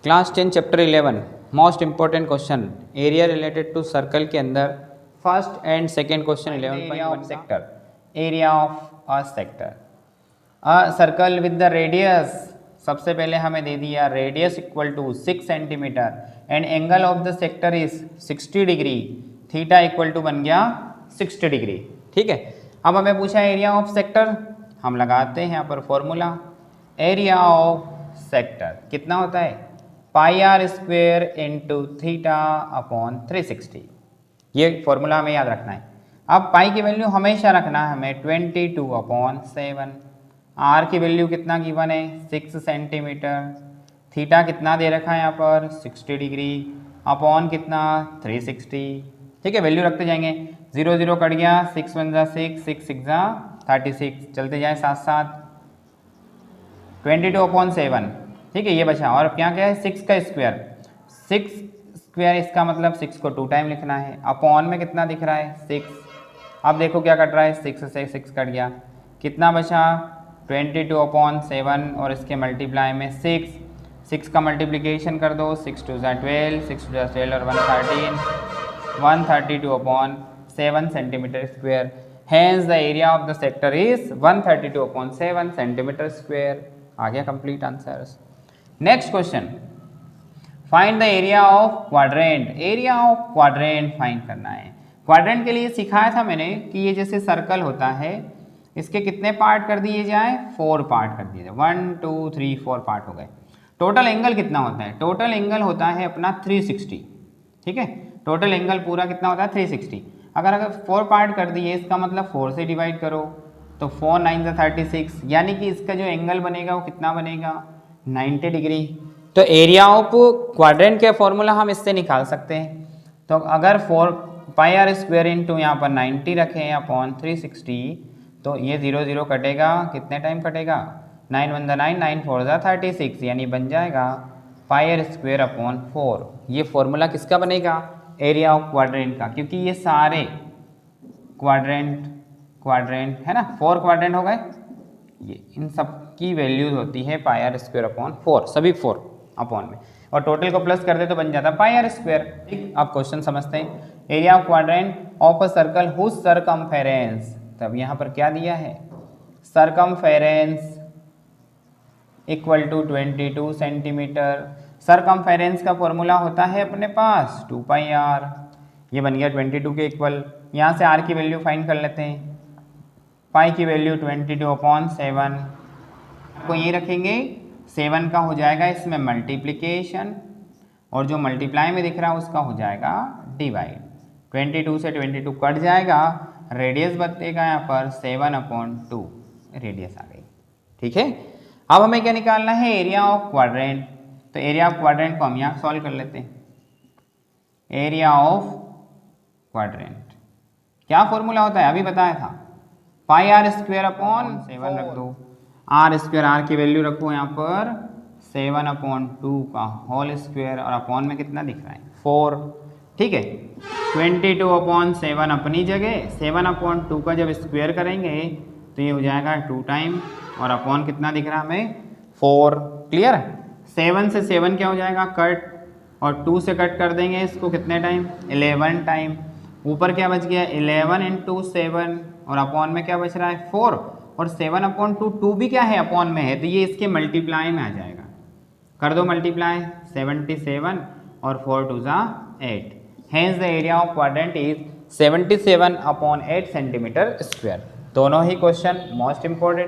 Class 10 chapter 11 most important question area related to circle के अंदर first and second question 11.1 sector area of a sector a circle with the radius. सबसे पहले हमें दे दिया radius equal to 6 centimetre and angle of the sector is 60 degree, theta equal to बन गया 60 degree. ठीक है, अब हमें पूछा एरिया ऑफ सेक्टर, हम लगाते हैं यहाँ पर फॉर्मूला। एरिया ऑफ सेक्टर कितना होता है pi r square into theta upon 360। ये फॉर्मूला हमें याद रखना है। अब पाई की वैल्यू हमेशा रखना है हमें 22/7। आर की वैल्यू कितना गिवन है 6 सेंटीमीटर, थीटा कितना दे रखा है यहाँ पर 60 डिग्री, अपॉन कितना 360। ठीक है, वैल्यू रखते जाएंगे, 0 0 कट गया, 6 1 जा 6, 6 6 जा 36, चलते जाए साथ साथ 22/7। ठीक है, ये बचा। और क्या क्या है 6 का स्क्वायर, 6 स्क्वायर इसका मतलब 6 को 2 टाइम लिखना है। अपॉन में कितना दिख रहा है 6। अब देखो क्या कट रहा है 6 से 6 कट गया, कितना बचा 22/7 और इसके मल्टीप्लाई में 6 का मल्टीप्लिकेशन कर दो, 6 2 जा 12, 6 2 जा 12 और 132/7 centimetre square. Hence the area of the sector is 132/7 centimetre square. आ गया complete answers. Next question, find the area of quadrant. Area of quadrant find करना है। क्वाड्रेंट के लिए सिखाया था मैंने कि ये जैसे सर्कल होता है, इसके कितने पार्ट कर दिए जाए 4 पार्ट कर दिए जाए, 1 2 3 4 पार्ट हो गए। टोटल एंगल कितना होता है, टोटल एंगल होता है अपना 360। ठीक है, टोटल एंगल पूरा कितना होता है 360। अगर 4 पार्ट कर दिए इसका मतलब 4 से डिवाइड करो तो 4 9 36, यानी कि इसका जो एंगल बनेगा वो कितना बनेगा 90 डिग्री। तो एरिया ऑफ क्वाड्रेंट के फॉर्मूला हम इससे निकाल सकते हैं। तो अगर 4 पाई आर स्क्वायर इंटू यहाँ पर 90 रखें अपॉन 360, तो ये 0 0 कटेगा, कितने टाइम कटेगा 9 1 जा 9, 9 4 जा 36, यानी बन जाएगा पाई आर स्क्वायर अपॉन 4। ये फॉर्मूला किसका बनेगा एरिया ऑफ क्वाड्रेंट का, क्योंकि ये सारे क्वाड्रेंट है ना, 4 क्वाड्रेंट हो गए, ये इन सब की वैल्यूज होती है पाई आर स्क्वायर अपॉन 4, सभी 4 अपॉन में, और टोटल को प्लस कर दे तो बन जाता है पाई आर स्क्वायर। ठीक, आप क्वेश्चन समझते हैं। Area of quadrant of a circle whose circumference, तब यहाँ पर क्या दिया है circumference equal to 22 centimetre. Circumference का फॉर्मूला होता है अपने पास 2 पाई आर, ये बन गया 22 के इक्वल। यहाँ से आर की वैल्यू फाइंड कर लेते हैं, पाई की वैल्यू 22/7 को ये रखेंगे, 7 का हो जाएगा इसमें मल्टीप्लिकेशन, और जो मल्टीप्लाई में दिख रहा है उसका हो जाएगा डिवाइड। 22 से 22 कट जाएगा, रेडियस बचेगा यहाँ पर 7/2 रेडियस आ गई। ठीक है, अब हमें क्या निकालना है एरिया ऑफ क्वाड्रेंट। तो एरिया ऑफ क्वाड्रेंट को हम यहाँ सॉल्व कर लेते हैं। एरिया ऑफ क्वाड्रेंट क्या फॉर्मूला होता है अभी बताया था, पाई आर स्क्वायर अपॉन 7 रख दो, आर स्क्वायर आर की वैल्यू रखो यहाँ पर 7/2 का होल स्क्वायर, और अपॉन में कितना दिख रहा है 4। ठीक है, 22/7 अपनी जगह, 7/2 का जब स्क्वायर करेंगे तो ये हो जाएगा 2 टाइम, और अपॉन कितना दिख रहा है हमें 4। क्लियर, 7 से 7 क्या हो जाएगा कट, और 2 से कट कर देंगे इसको कितने टाइम 11 टाइम। ऊपर क्या बच गया 11 इंटू 7, और अपॉन में क्या बच रहा है 4, और 7/2 2 भी क्या है अपॉन में है, तो ये इसके मल्टीप्लाई में आ जाएगा। कर दो मल्टीप्लाई, 77 और 4 2 जा 8। Hence the area of quadrant is 77/8 centimetre square. दोनों ही क्वेश्चन मोस्ट इंपॉर्टेंट।